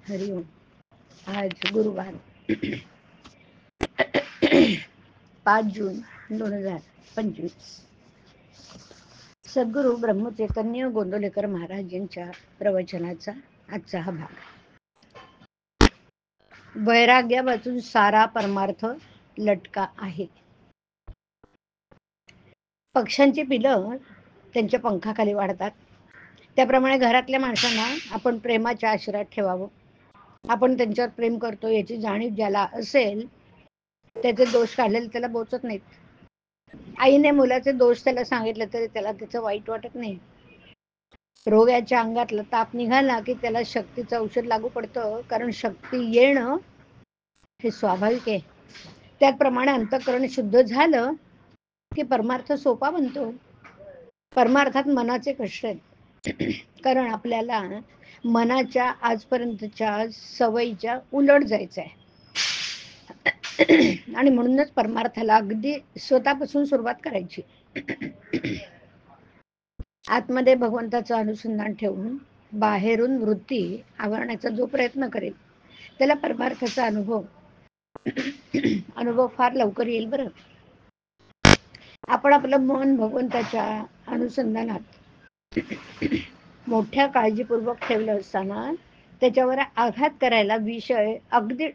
हरिओम. आज गुरुवार 5 जून 2025. सद्गुरू ब्रह्मचैतन्य गोंदवलेकर महाराज यांच्या प्रवचनाचा आजचा हा भाग. वैराग्यापासून सारा परमार्थ लटका आहे. पक्ष्यांची पिलं त्यांच्या पंखाखाली वाढतात. त्याप्रमाणे घरातल्या माणसांना आपण प्रेमाच्या आश्रयात ठेवावं. आपण त्यांच्यावर प्रेम करतो याची जाणीव ज्याला असेल त्याचे दोष काढलेले त्याला बोचत नाहीत. आईने मुलाचे दोष त्याला सांगितले तरी त्याला त्याचं वाईट वाटत नाही. रोग्याच्या अंगातला ताप निघाला की त्याला शक्तीचं औषध लागू पडतं, कारण शक्ती येणं हे स्वाभाविक आहे. त्याचप्रमाणे अंतःकरण शुद्ध झालं की परमार्थ सोपा बनतो. परमार्थात मनाचे कष्ट आहेत, कारण आपल्याला मनाच्या आजपर्यंतच्या सवयीच्या उलट जायचं आहे. आणि म्हणूनच परमार्थाला अगदी स्वतःपासून सुरुवात करायची. आतमध्ये भगवंताचं अनुसंधान ठेवून बाहेरून वृत्ती आवरण्याचा जो प्रयत्न करेल त्याला परमार्थाचा अनुभव फार लवकर येईल. बरं, आपण आपलं मन भगवंताच्या अनुसंधानात मोठ्या काळजीपूर्वक ठेवलं असताना त्याच्यावर आघात करायला विषय अगदी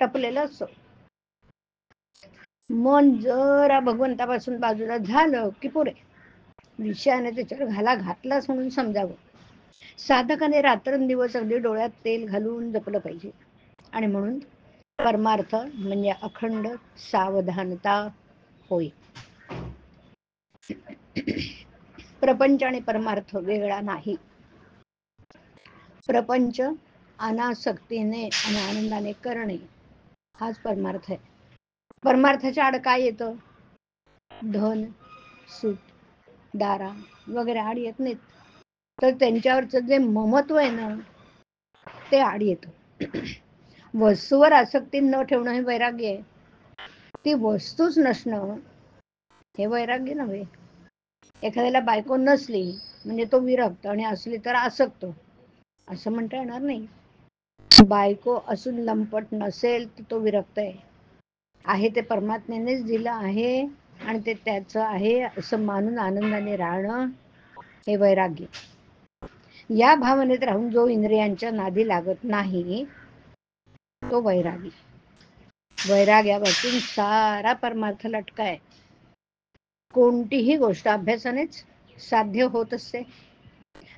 टपलेला असतो. मन जरा भगवंतापासून बाजूला झालं की पुरे विषयाने त्याच्यावर घातलाच म्हणून समजावं. साधकाने रात्रंदिवस अगदी डोळ्यात तेल घालून जपलं पाहिजे. आणि म्हणून परमार्थ म्हणजे अखंड सावधानता होय. प्रपंच आणि परमार्थ वेगळा नाही. प्रपंच अनासक्तीने आणि आनंदाने करणे हाच परमार्थ आहे. परमार्थाच्या आड काय येतं? धन, सुख, दारा वगैरे आड येत नाहीत. तर त्यांच्यावरचं जे ममत्व आहे ना ते आड येतं. वस्तूवर आसक्ती न ठेवणं हे वैराग्य आहे. ती वस्तूच नसणं हे वैराग्य नव्हे. एखाद्याला बायको नसली म्हणजे तो विरक्त आणि असली तर आसक्त असं म्हणता येणार नाही. बायको असून लंपट नसेल तर तो विरक्त आहे ते परमात्म्यानेच दिलं आहे आणि ते त्याचं आहे असं मानून आनंदाने राहणं हे वैराग्य. या भावनेत राहून जो इंद्रियांच्या नादी लागत नाही तो वैरागी. वैराग्यापासून सारा परमार्थ लटका आहे. कोणतीही गोष्ट अभ्यासानेच साध्य होत असते.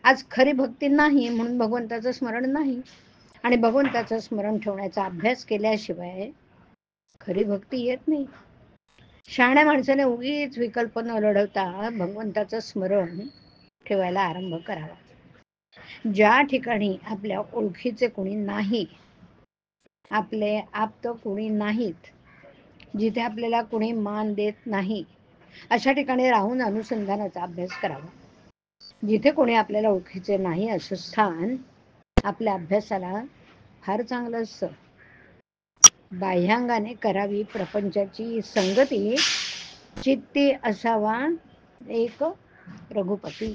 आज खरी भक्ती नाही म्हणून भगवंताचं स्मरण नाही, आणि भगवंताचं स्मरण ठेवण्याचा अभ्यास केल्याशिवाय खरी भक्ती येत नाही. शहाण्या माणसाने उगीच विकल्प न लढवता भगवंताचं स्मरण ठेवायला आरंभ करावा. ज्या ठिकाणी आपल्या ओळखीचे कोणी नाही, आपले आप्त कोणी नाहीत, जिथे आपल्याला कोणी मान देत नाही, अशा ठिकाणी राहून अनुसंधानाचा अभ्यास करावा. जिथे कोणी आपल्याला ओळखीचे नाही असं स्थान आपल्या अभ्यासाला फार चांगलं असतं. बाह्यांगाने करावी प्रपंचाची संगती, चित्ती असावा एक रघुपती.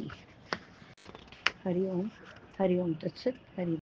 हरिओम. हरिओम तत्सत. हरि